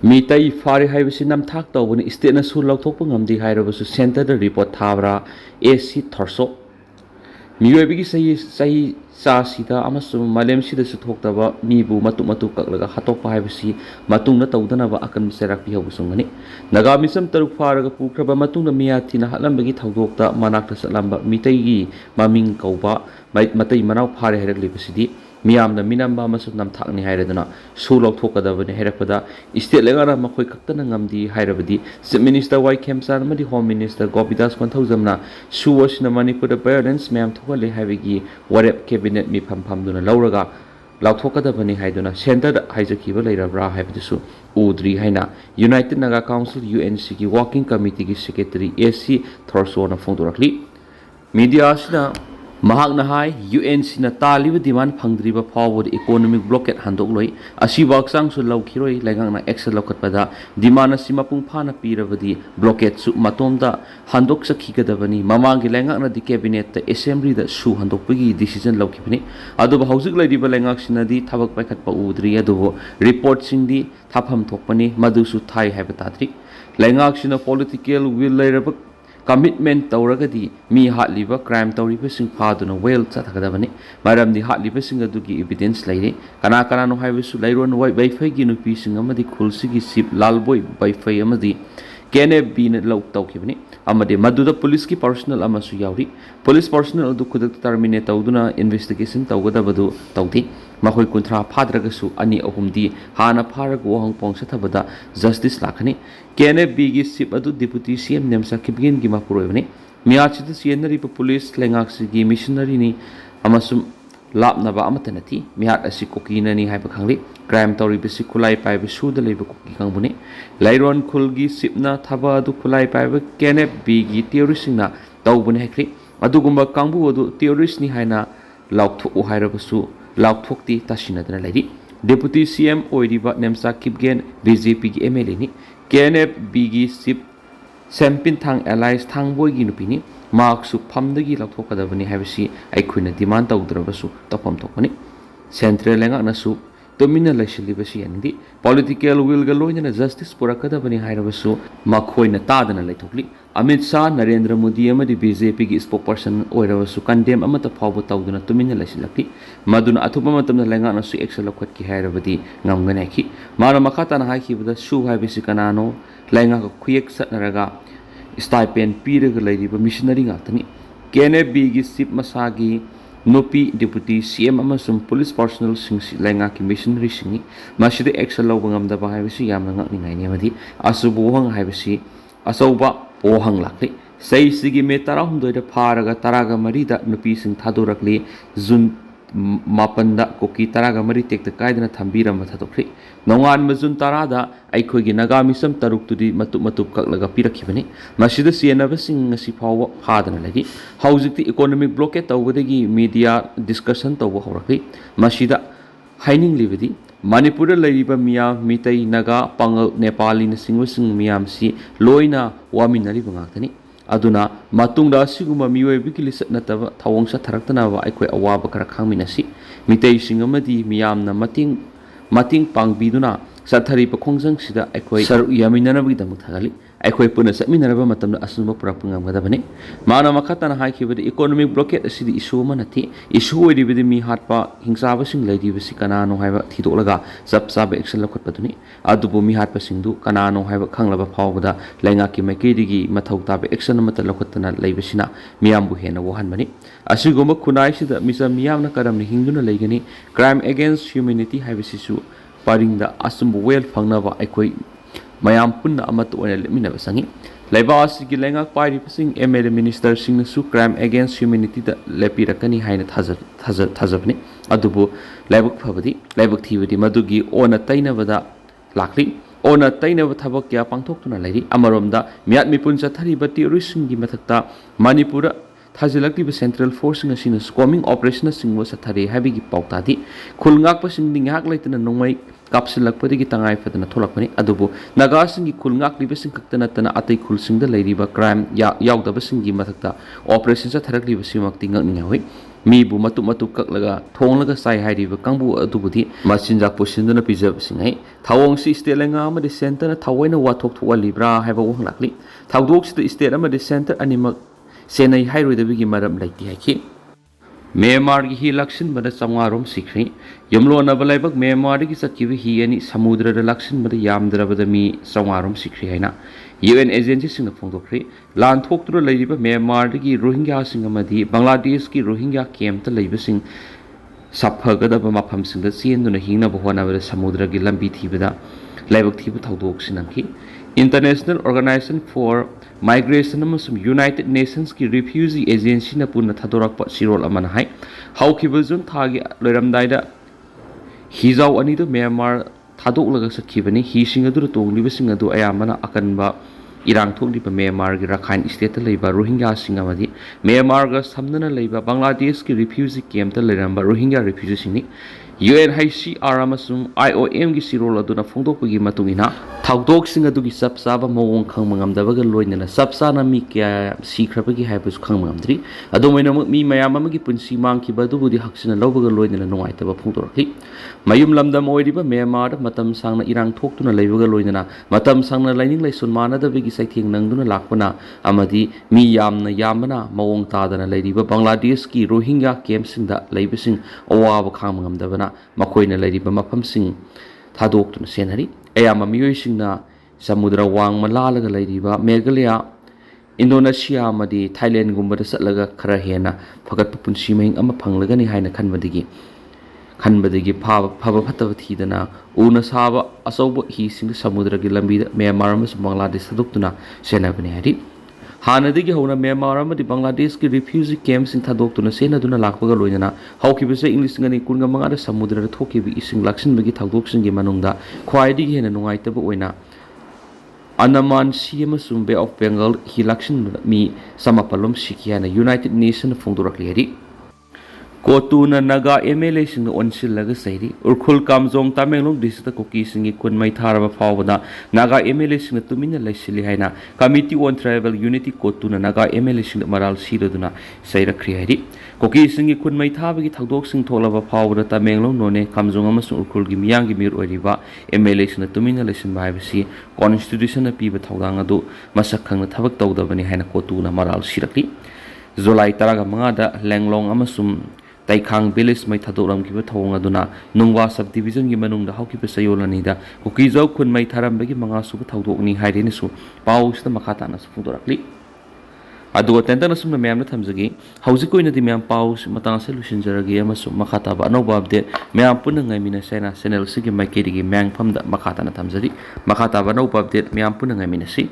Meetei phare haibasi namthak tawbani state na su lauthokpa ngamdi hairabasu center da report thabra AC Thorcho miyoibigi sahi sa sida amasum malem sida su thoktaba mibu matu kaklaga hatokpa haibasi matungna tawdanaba akan serak pihawusungani naga misam taruk pharaga pukraba matungna miyathina hatlambagi thawdokta manakta satlamba Meetei gi maming kauba matai manau phare hairaklibasidi Miyamna minamba amasung Namthakni hairaduna su lauthokadabani hairakpada state legara makhoi kaktana ngamdi hairabadi Chief Minister Y Khemsan amadi Home Minister Gopidas Konthaujamna su wasina Manipur parents mayam thokale haibagi warep cabinet mi phamduna lauraga lauthokadabani haiduna center haijakiba leirabra haibidusu udri haina United Naga Council UNC ki working committee ki secretary AC Thorcho na phongdorakli media asina Mahakna hai UNC na taliba demand phangdriba forward economic blockade handok loi asi waksang su laukhiroi lengang na excel lokatpada demand asi mapung phana pirabadi blockade su matomda handok sakhigadabani mamangi lengang na di cabinet ta assembly da su handokpagi decision laukibani aduba hausik laidiba lengak sinadi thabak paikhatpa udri adubo report singdi thapham thokpani madusu thai haibatatri lengak sina political will lairabak commitment tauragadi mi hatliba crime tauriba sing phaduna well chathakadabani maramdi hatliba sing adugi evidence laire kana no haibisu lairon wai baifai gi nupi sing amadi khulsigi sip lalboy baifai amadi KNB na law tawkibani amade maduda police ki personnel amasu yauri police personnel adu kudak terminate tawduna investigation tawgadabadu tawti makhoi kunthra phadragasu ani ahumdi hana pharag wahang pongsa thabada justice lakhani KNB gi sip adu deputy CM nemsa kibgin gi mapuroibani miachida sienari police lengaksi gi missionary ni amasum lapnaba amatanati mihat asi kokina ni haiba khangli crime tori bisi kulai pai bisu da leba koki kangbuni lairon khulgi sipna thaba adu kulai pai ba KNB gi terrorist na tawbuni haikri adugumba kangbu adu terrorist ni haina laukthok hairabasu laukthokti tasinadana lairi deputy CM oiriba nemsa kipgen BJP gi MLA ni KNB gi sip sempin thang allies thang boy gi nupini mark su phamdagi lauthokadabani haibasi aikhuina demand tawdrabasu topam thokani central lenga nasu domina laishalibasi andi political will ga loina justice purakadabani hairabasu makhoina tadana laithokli Amit Shah Narendra Modi amadi BJP gi spokesperson oirabasu condemn amata phawba tawduna tumina laisilakti maduna athupa matamna lenga nasu action lokhat ki hairabadi ngamgane ki mara makhata na haikibada su haibasi kanano lenga ka khuyek satnaraga stipend piraga lairiba missionary ngatani KNB gi sip masagi nopi deputy CM amasum police personnel singsi lenga ki missionary singi masida action lawba ngamda ba haibasi yamna ngakni ngaini amadi asubu hang haibasi asauba ohang lakli sei sigi me tarahumdoi da pharaga taraga marida nupi sing thadorakli jun mapanda koki taraga mari tekta kaidana thambira mathadokri nongan majun tarada aikhogi naga misam taruk tudi matup kaklaga pirakhibani masida sienaba sing ngasi phawa phadana lagi haujikti economic blockade tawbadagi media discussion tawba horakli masida haining libadi Manipur laiba miyam Meetei Naga Pangal Nepali na singwasing miyam si loina waminari bangaktani aduna matungda siguma miyoibiki lisat nataba thawongsa tharaktana wa aikoi awaba kara khangminasi Meetei singamadi miyamna mating pangbiduna sathari pakhongjang sida aikoi saru yaminanabagi damuk thagali aikoi puna satminaraba matamda asumba purakpangam gadabani mana makhatana haikibadi economic blockade asidi issue manati issue oiribidi mi hatpa hingsaba sing laidibasi kanano haiba thidolaga sapsabe action lokhatpaduni adubu mi hatpa singdu kanano haiba khanglaba phawbada lainga ki maikidigi mathauta be action amata lokhatana laibasina miyambu hena wohanmani asigoma khunai sida misa miyamna karamni hingduna laigani crime against humanity haibasisu paringda asumbu well phangnaba aikoi mayam punna amatu oina leminaba sangi laiba asigi lengak pairi pasing MLA minister singna su crime against humanity da lepirakani haina thazabni adubu laibak phabadi laibak thibadi madugi ona tainabada lakli ona tainaba thabak kya pangthoktuna lairi amaromda miat mipun chathari bati rusingi mathakta Manipur थाजिलक्लिबा central force ngasina स्कॉमिंग operation सिंगो सथारे हाबिगी पाउतादी खुलंगाकप सिंगदि ngak laitana nongmai kapsilakpadigi tangai fadana tholakpani adubu naga singi khulngakliba sing kaktana tana atai khulsingda leiriba crime yaudaba singi mathakta operation sa tharakliba simakti ngakninga hoi mi bu matu matu kaklaga thonglaga sai hairiba kangbu adubudi machinjak posinduna pijab singai thawong si state lenga amadi center na thawaina wathok thuwa libra haiba wanglakli thawdok sida state amadi center animak senai hairoidabigi maram laiti haiki Myanmar ki hi lakshin bada samwarom sikri yamlo na balaibak Myanmar ki sakkibi hi ani samudra da lakshin bada yamdra bada mi samwarom sikri haina UN agency sing phongdokri lan thoktura leiriba Myanmar ki Rohingya sing amadi Bangladesh ki Rohingya camp ta leiba sing saphagada ba mapham sing da sienduna hingna bahwana bada samudra ki lambi thibada laibak thibu thaudok sinangki International Organization for Migration amasum United Nations ki Refugee Agency na punna thadorakpa sirol amana hai haukibazun thagi loiramdaida hizau ani do Myanmar thadok sakhibani hi singadu tongliba singadu ayamana akanba irang thokliba Myanmar gi Rakhine state leiba Rohingya singamadi Myanmar ga samnana leiba Bangladesh ki refugee camp ta leiramba Rohingya refugee singni UNHCR amasum IOM gi sirol aduna phongdokpagi matungina thawdok sing adugi sapsaba mawong khangmangamdabaga loinana sapsana mi kya sikrabagi haibus khangmangamdri adomaina mi mayam amagi punsi mangkiba dubudi haksina lawbaga loinana nungaitaba phongdoraki mayum lamdam oiriba Myanmar matam sangna irang thoktuna leibaga loinana matam sangna laining laisun manadabagi saitheng nangduna lakpana amadi mi yamna yamana mawong tadana leiriba Bangladesh ki Rohingya camp singda leibasing awaba khangmangamdabana makoina leiriba mafam sing thadok tuna senari ayama miyoi singna samudra wang malalaga leiriba Meghalaya Indonesia amadi Thailand gumbada satlaga khara hena phagatpa punsi mahing ama phanglagani haina khanbadigi phaba phataba thidana una saba asauba hi sing samudra gi lambi Myanmar amas Bangladesh thadokuna senabani hari hanadigi hona Myanmar amadi Bangladesh ki refugee camp sing thadokuna senaduna lakpaga loinana haukibase English ngani kunga mangada samudra thokibi ising laksin bagi thadok singi manungda khwaidigi hena nungaitaba oina Andaman Sea amasung Bay of Bengal hi laksin mi samapalom sikiana United Nations phongdorakli hari Kotuna Naga MLA sing onsil laga sairi urkhul kamjong Tamenglong district Kuki singi kunmai tharaba phawada Naga MLA sing tumina laisili haina Committee on Tribal Unity Kotuna Naga MLA sing maral siraduna sairakri hari Kuki singi kunmai thabagi thagdok sing tholaba phawada Tamenglong none kamjong amasung urkhul gi miyang gi mir oiriba MLA sing tumina laisin baibasi constitution na piba thawdang adu masak khangna thabak tawdabani haina Kotuna maral sirakli July taraga mangada lenglong amasum Taikhang village mai thadoram ki thawng aduna nungwa subdivision gi manung da hauki pe sayolani da kuki jau khun mai tharam bagi manga su thawdok ni haireni su pau sta makhata na su fudorakli adu atenta na sumna mem na thamjagi hauji koina di mem pau matang solution jaragi ama su makhata ba no ba update mem pun ngai mina sena channel sigi mai ke digi meng pham da makhata na thamjari makhata ba no update mem pun ngai mina si